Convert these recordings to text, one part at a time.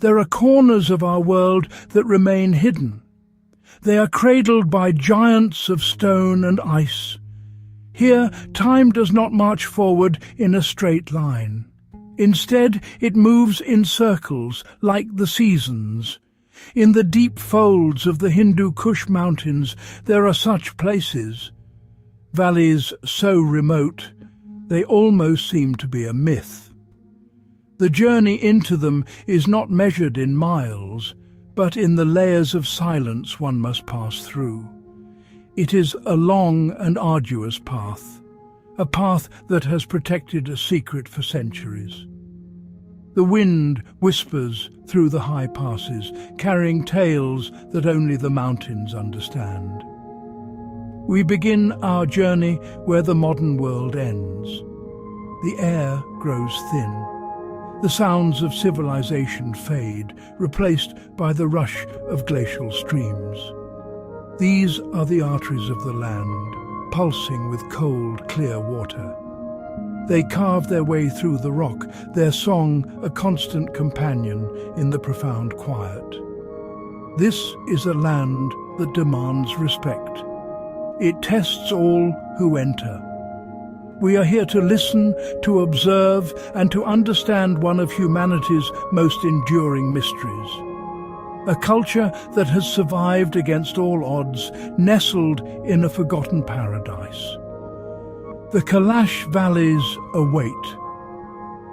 There are corners of our world that remain hidden. They are cradled by giants of stone and ice. Here, time does not march forward in a straight line. Instead, it moves in circles, like the seasons. In the deep folds of the Hindu Kush mountains, there are such places. Valleys so remote, they almost seem to be a myth. The journey into them is not measured in miles, but in the layers of silence one must pass through. It is a long and arduous path, a path that has protected a secret for centuries. The wind whispers through the high passes, carrying tales that only the mountains understand. We begin our journey where the modern world ends. The air grows thin. The sounds of civilization fade, replaced by the rush of glacial streams. These are the arteries of the land, pulsing with cold, clear water. They carve their way through the rock, their song a constant companion in the profound quiet. This is a land that demands respect. It tests all who enter. We are here to listen, to observe, and to understand one of humanity's most enduring mysteries. A culture that has survived against all odds, nestled in a forgotten paradise. The Kalash valleys await.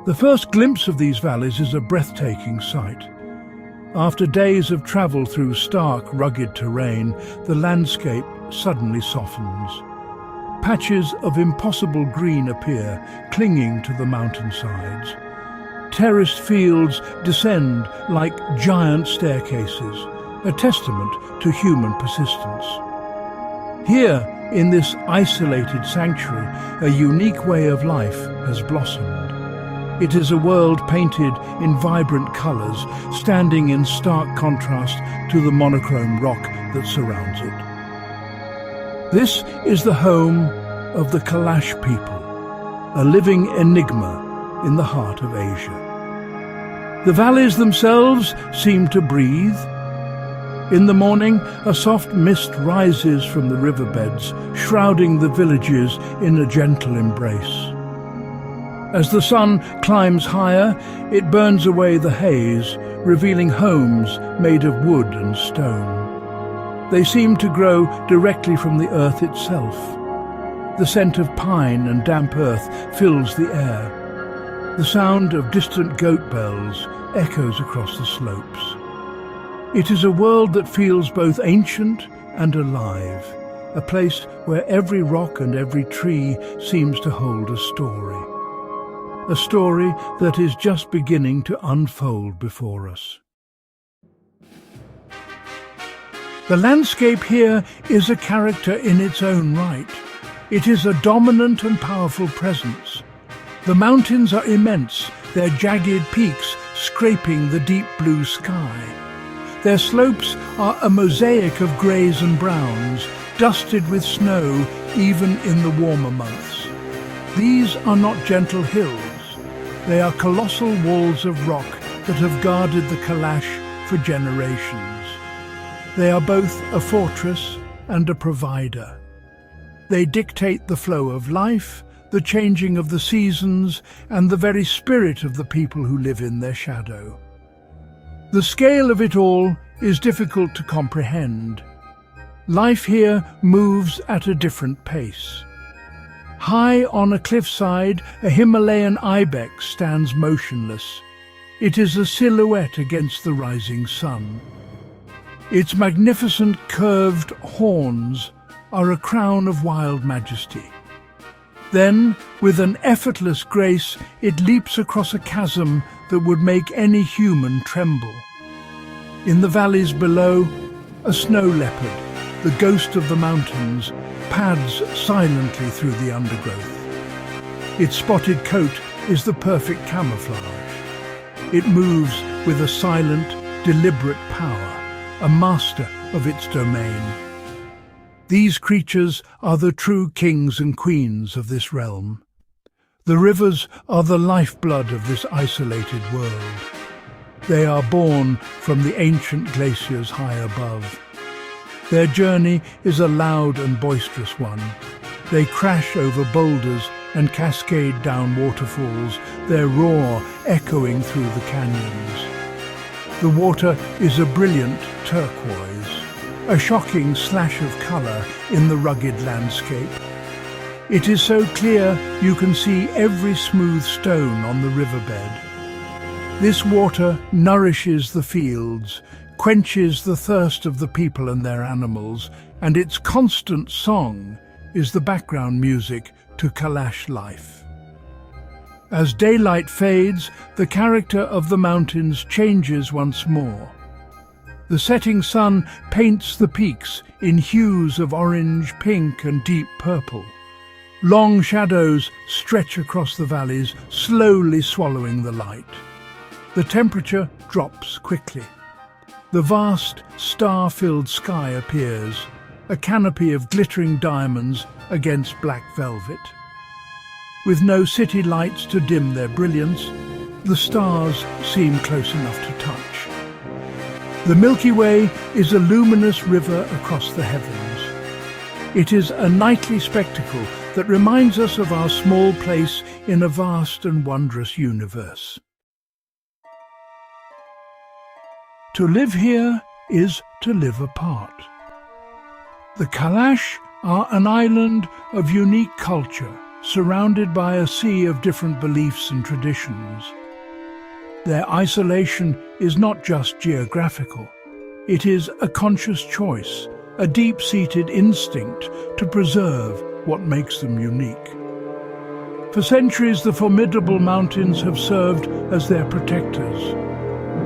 The first glimpse of these valleys is a breathtaking sight. After days of travel through stark, rugged terrain, the landscape suddenly softens. Patches of impossible green appear, clinging to the mountainsides. Terraced fields descend like giant staircases, a testament to human persistence. Here, in this isolated sanctuary, a unique way of life has blossomed. It is a world painted in vibrant colours, standing in stark contrast to the monochrome rock that surrounds it. This is the home of the Kalash people, a living enigma in the heart of Asia. The valleys themselves seem to breathe. In the morning, a soft mist rises from the riverbeds, shrouding the villages in a gentle embrace. As the sun climbs higher, it burns away the haze, revealing homes made of wood and stone. They seem to grow directly from the earth itself. The scent of pine and damp earth fills the air. The sound of distant goat bells echoes across the slopes. It is a world that feels both ancient and alive, a place where every rock and every tree seems to hold a story that is just beginning to unfold before us. The landscape here is a character in its own right. It is a dominant and powerful presence. The mountains are immense, their jagged peaks scraping the deep blue sky. Their slopes are a mosaic of greys and browns, dusted with snow even in the warmer months. These are not gentle hills. They are colossal walls of rock that have guarded the Kalash for generations. They are both a fortress and a provider. They dictate the flow of life, the changing of the seasons, and the very spirit of the people who live in their shadow. The scale of it all is difficult to comprehend. Life here moves at a different pace. High on a cliffside, a Himalayan ibex stands motionless. It is a silhouette against the rising sun. Its magnificent curved horns are a crown of wild majesty. Then, with an effortless grace, it leaps across a chasm that would make any human tremble. In the valleys below, a snow leopard, the ghost of the mountains, pads silently through the undergrowth. Its spotted coat is the perfect camouflage. It moves with a silent, deliberate power, a master of its domain. These creatures are the true kings and queens of this realm. The rivers are the lifeblood of this isolated world. They are born from the ancient glaciers high above. Their journey is a loud and boisterous one. They crash over boulders and cascade down waterfalls, their roar echoing through the canyons. The water is a brilliant turquoise, a shocking slash of colour in the rugged landscape. It is so clear you can see every smooth stone on the riverbed. This water nourishes the fields, quenches the thirst of the people and their animals, and its constant song is the background music to Kalash life. As daylight fades, the character of the mountains changes once more. The setting sun paints the peaks in hues of orange, pink and deep purple. Long shadows stretch across the valleys, slowly swallowing the light. The temperature drops quickly. The vast, star-filled sky appears, a canopy of glittering diamonds against black velvet. With no city lights to dim their brilliance, the stars seem close enough to touch. The Milky Way is a luminous river across the heavens. It is a nightly spectacle that reminds us of our small place in a vast and wondrous universe. To live here is to live apart. The Kalash are an island of unique culture, surrounded by a sea of different beliefs and traditions. Their isolation is not just geographical. It is a conscious choice, a deep-seated instinct to preserve what makes them unique. For centuries, the formidable mountains have served as their protectors.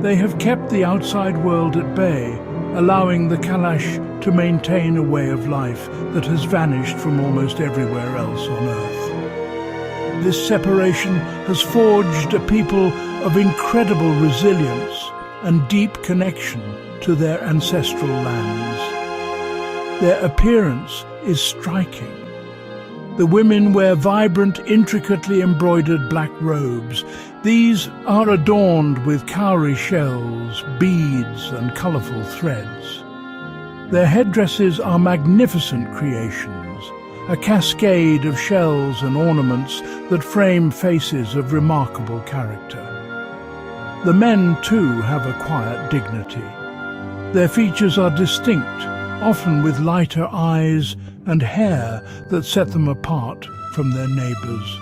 They have kept the outside world at bay, allowing the Kalash to maintain a way of life that has vanished from almost everywhere else on Earth. This separation has forged a people of incredible resilience and deep connection to their ancestral lands. Their appearance is striking. The women wear vibrant, intricately embroidered black robes. These are adorned with cowrie shells, beads and colourful threads. Their headdresses are magnificent creations, a cascade of shells and ornaments that frame faces of remarkable character. The men, too, have a quiet dignity. Their features are distinct, often with lighter eyes and hair that set them apart from their neighbours.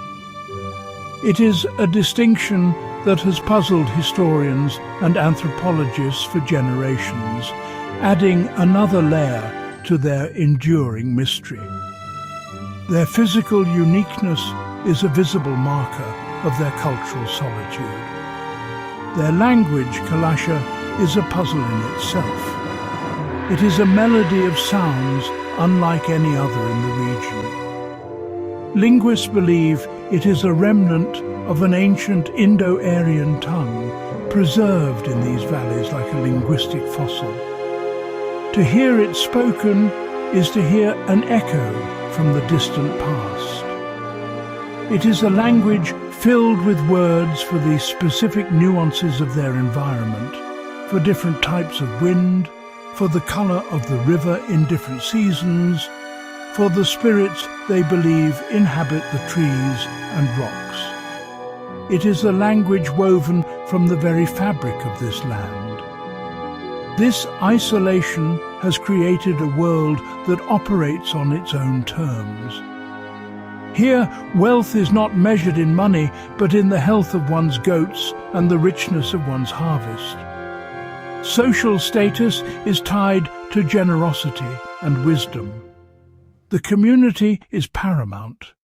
It is a distinction that has puzzled historians and anthropologists for generations, adding another layer to their enduring mystery. Their physical uniqueness is a visible marker of their cultural solitude. Their language, Kalasha, is a puzzle in itself. It is a melody of sounds unlike any other in the region. Linguists believe it is a remnant of an ancient Indo-Aryan tongue preserved in these valleys like a linguistic fossil. To hear it spoken is to hear an echo from the distant past. It is a language filled with words for the specific nuances of their environment, for different types of wind, for the colour of the river in different seasons, for the spirits they believe inhabit the trees and rocks. It is a language woven from the very fabric of this land. This isolation has created a world that operates on its own terms. Here, wealth is not measured in money, but in the health of one's goats and the richness of one's harvest. Social status is tied to generosity and wisdom. The community is paramount.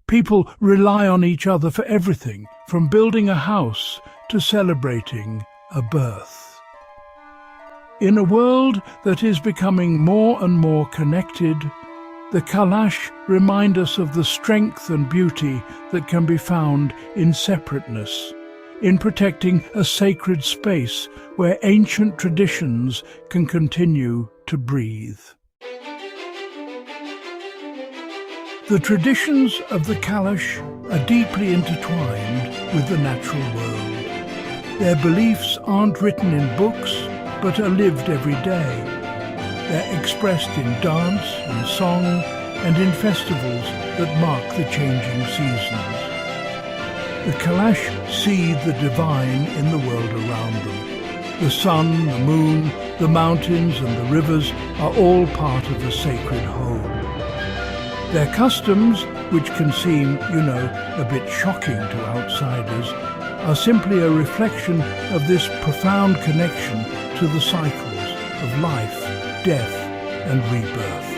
People rely on each other for everything, from building a house to celebrating a birth. In a world that is becoming more and more connected, the Kalash remind us of the strength and beauty that can be found in separateness, in protecting a sacred space where ancient traditions can continue to breathe. The traditions of the Kalash are deeply intertwined with the natural world. Their beliefs aren't written in books, but are lived every day. They're expressed in dance, in song, and in festivals that mark the changing seasons. The Kalash see the divine in the world around them. The sun, the moon, the mountains and the rivers are all part of a sacred whole. Their customs, which can seem, a bit shocking to outsiders, are simply a reflection of this profound connection to the cycles of life, death and rebirth.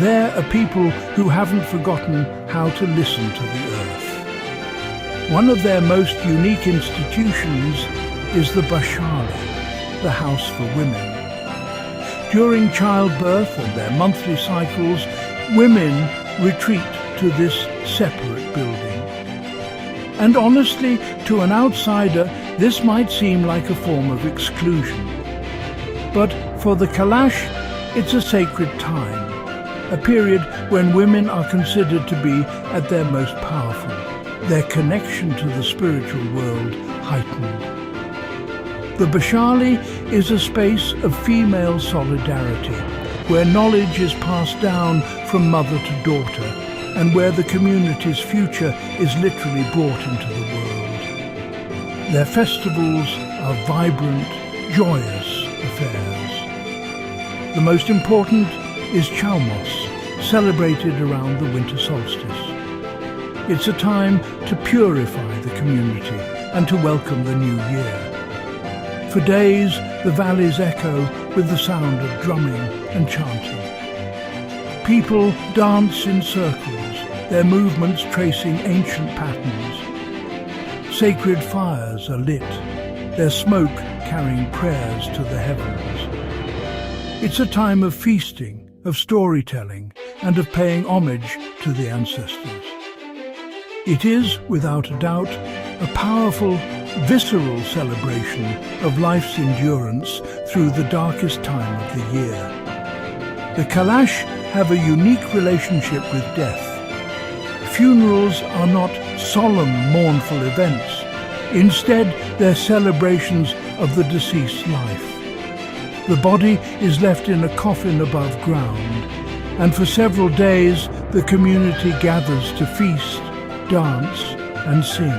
They're a people who haven't forgotten how to listen to the earth. One of their most unique institutions is the Bashali, the house for women. During childbirth and their monthly cycles, women retreat to this separate building. And honestly, to an outsider, this might seem like a form of exclusion. But for the Kalash, it's a sacred time, a period when women are considered to be at their most powerful, their connection to the spiritual world heightened. The Bashali is a space of female solidarity, where knowledge is passed down from mother to daughter, and where the community's future is literally brought into the world. Their festivals are vibrant, joyous affairs. The most important is Chalmos, celebrated around the winter solstice. It's a time to purify the community and to welcome the new year. For days, the valleys echo with the sound of drumming and chanting. People dance in circles, their movements tracing ancient patterns. Sacred fires are lit, their smoke carrying prayers to the heavens. It's a time of feasting, of storytelling, and of paying homage to the ancestors. It is, without a doubt, a powerful, visceral celebration of life's endurance through the darkest time of the year. The Kalash have a unique relationship with death. Funerals are not solemn, mournful events. Instead, they're celebrations of the deceased's life. The body is left in a coffin above ground, and for several days the community gathers to feast, dance and sing.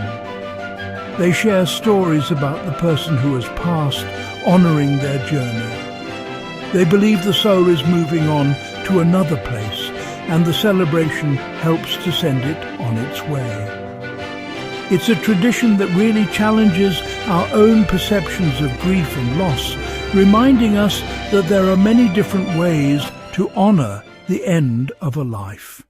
They share stories about the person who has passed, honouring their journey. They believe the soul is moving on to another place, and the celebration helps to send it on its way. It's a tradition that really challenges our own perceptions of grief and loss, reminding us that there are many different ways to honour the end of a life.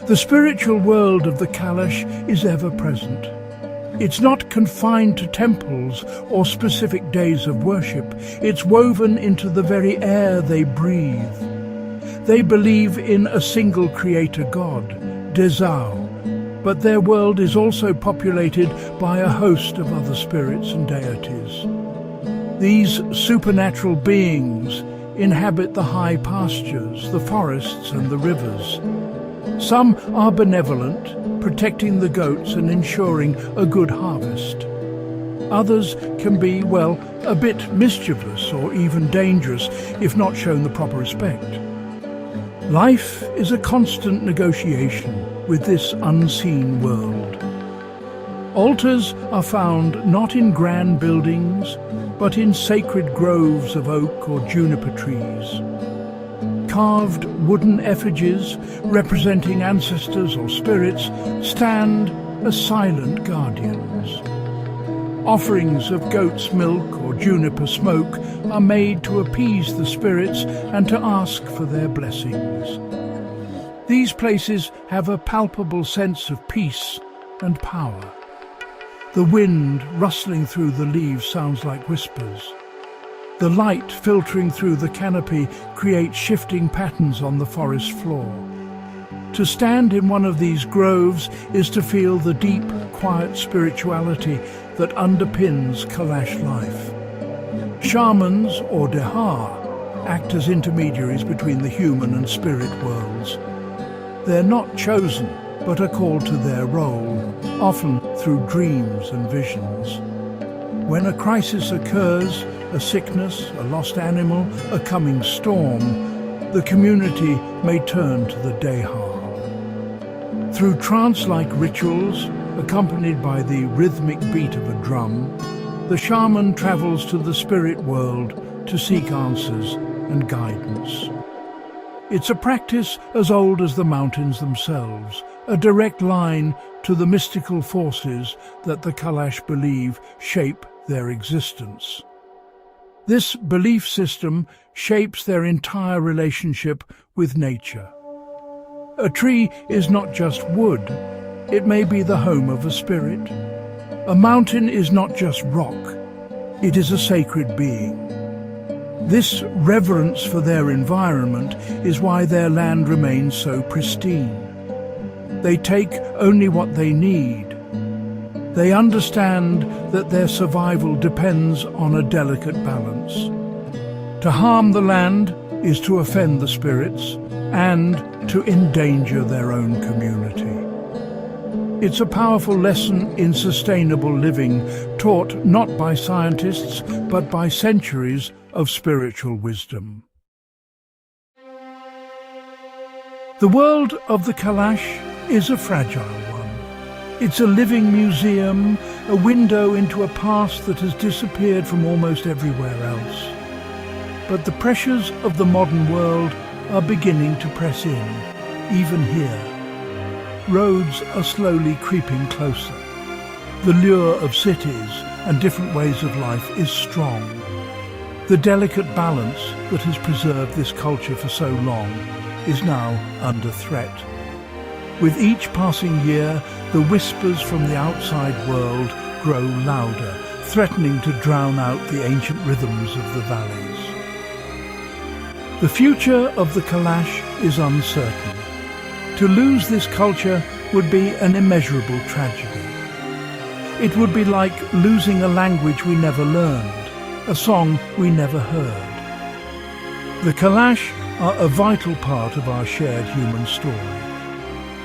The spiritual world of the Kalash is ever present. It's not confined to temples or specific days of worship. It's woven into the very air they breathe. They believe in a single creator god, Dezau, but their world is also populated by a host of other spirits and deities. These supernatural beings inhabit the high pastures, the forests and the rivers. Some are benevolent, protecting the goats and ensuring a good harvest. Others can be, a bit mischievous or even dangerous if not shown the proper respect. Life is a constant negotiation with this unseen world. Altars are found not in grand buildings, but in sacred groves of oak or juniper trees. Carved wooden effigies representing ancestors or spirits stand as silent guardians. Offerings of goat's milk or juniper smoke are made to appease the spirits and to ask for their blessings. These places have a palpable sense of peace and power. The wind rustling through the leaves sounds like whispers. The light filtering through the canopy creates shifting patterns on the forest floor. To stand in one of these groves is to feel the deep, quiet spirituality that underpins Kalash life. Shamans, or Dehar, act as intermediaries between the human and spirit worlds. They're not chosen, but are called to their role. often through dreams and visions. When a crisis occurs, a sickness, a lost animal, a coming storm, the community may turn to the Dehar. Through trance-like rituals, accompanied by the rhythmic beat of a drum, the shaman travels to the spirit world to seek answers and guidance. It's a practice as old as the mountains themselves, a direct line to the mystical forces that the Kalash believe shape their existence. This belief system shapes their entire relationship with nature. A tree is not just wood, it may be the home of a spirit. A mountain is not just rock, it is a sacred being. This reverence for their environment is why their land remains so pristine. They take only what they need. They understand that their survival depends on a delicate balance. To harm the land is to offend the spirits and to endanger their own community. It's a powerful lesson in sustainable living, taught not by scientists but by centuries of spiritual wisdom. The world of the Kalash is a fragile one. It's a living museum, a window into a past that has disappeared from almost everywhere else. But the pressures of the modern world are beginning to press in, even here. Roads are slowly creeping closer. The lure of cities and different ways of life is strong. The delicate balance that has preserved this culture for so long is now under threat. With each passing year, the whispers from the outside world grow louder, threatening to drown out the ancient rhythms of the valleys. The future of the Kalash is uncertain. To lose this culture would be an immeasurable tragedy. It would be like losing a language we never learned, a song we never heard. The Kalash are a vital part of our shared human story.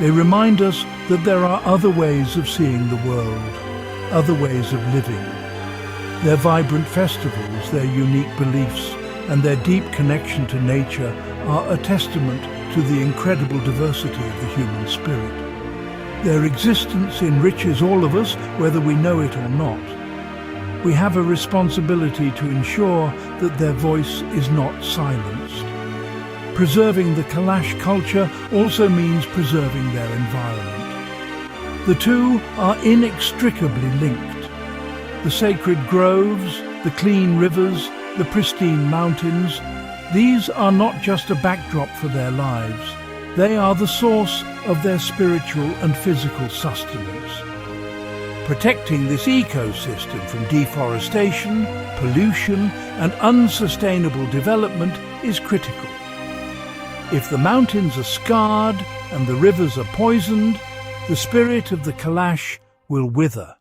They remind us that there are other ways of seeing the world, other ways of living. Their vibrant festivals, their unique beliefs, and their deep connection to nature are a testament to the incredible diversity of the human spirit. Their existence enriches all of us, whether we know it or not. We have a responsibility to ensure that their voice is not silenced. Preserving the Kalash culture also means preserving their environment. The two are inextricably linked. The sacred groves, the clean rivers, the pristine mountains, these are not just a backdrop for their lives. They are the source of their spiritual and physical sustenance. Protecting this ecosystem from deforestation, pollution, and unsustainable development is critical. If the mountains are scarred and the rivers are poisoned, the spirit of the Kalash will wither.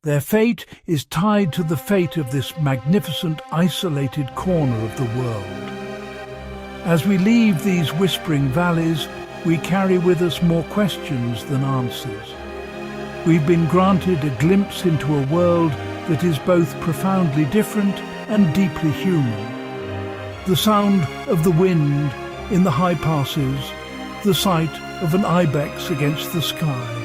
Their fate is tied to the fate of this magnificent, isolated corner of the world. As we leave these whispering valleys, we carry with us more questions than answers. We've been granted a glimpse into a world that is both profoundly different and deeply human. The sound of the wind in the high passes, the sight of an ibex against the sky,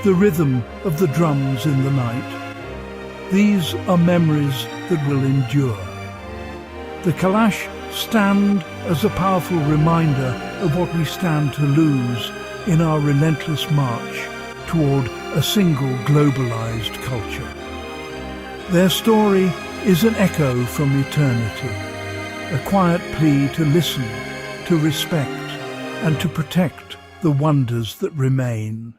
the rhythm of the drums in the night. These are memories that will endure. The Kalash stand as a powerful reminder of what we stand to lose in our relentless march toward a single globalized culture. Their story is an echo from eternity, a quiet plea to listen, to respect, and to protect the wonders that remain.